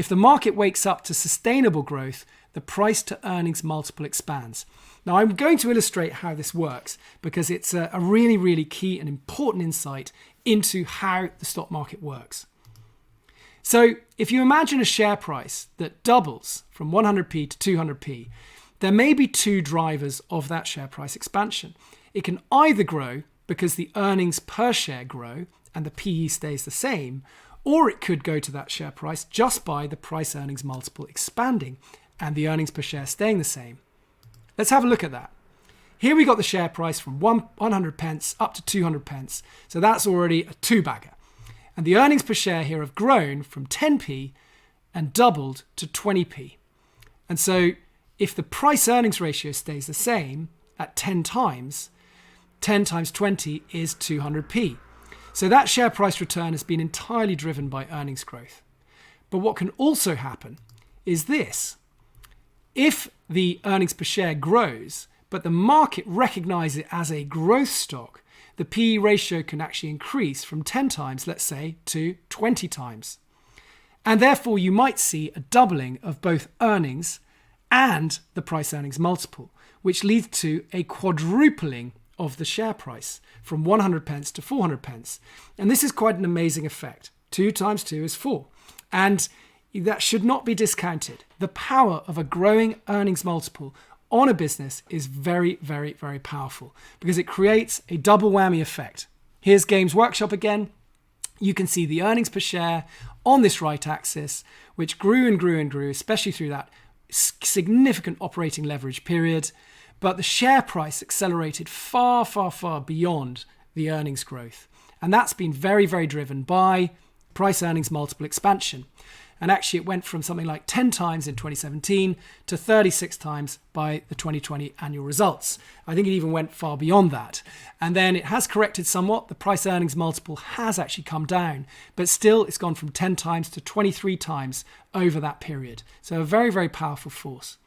If the market wakes up to sustainable growth, the price to earnings multiple expands. Now, I'm going to illustrate how this works because it's a really, really key and important insight into how the stock market works. So if you imagine a share price that doubles from 100p to 200p, there may be two drivers of that share price expansion. It can either grow because the earnings per share grow and the PE stays the same, or it could go to that share price just by the price earnings multiple expanding and the earnings per share staying the same. Let's have a look at that. Here we got the share price from 100 pence up to 200 pence. So that's already a two-bagger. And the earnings per share here have grown from 10p and doubled to 20p. And so if the price earnings ratio stays the same at 10 times 20 is 200p. So that share price return has been entirely driven by earnings growth. But what can also happen is this. If the earnings per share grows, but the market recognizes it as a growth stock, the PE ratio can actually increase from 10 times, let's say, to 20 times. And therefore, you might see a doubling of both earnings and the price earnings multiple, which leads to a quadrupling of the share price from 100 pence to 400 pence. And this is quite an amazing effect. 2 times 2 is 4. And that should not be discounted. The power of a growing earnings multiple on a business is very, very, very powerful because it creates a double whammy effect. Here's Games Workshop again. You can see the earnings per share on this right axis, which grew and grew and grew, especially through that significant operating leverage period. But the share price accelerated far, far, far beyond the earnings growth. And that's been very, very driven by price earnings multiple expansion. And actually it went from something like 10 times in 2017 to 36 times by the 2020 annual results. I think it even went far beyond that. And then it has corrected somewhat. The price earnings multiple has actually come down, but still it's gone from 10 times to 23 times over that period. So a very, very powerful force.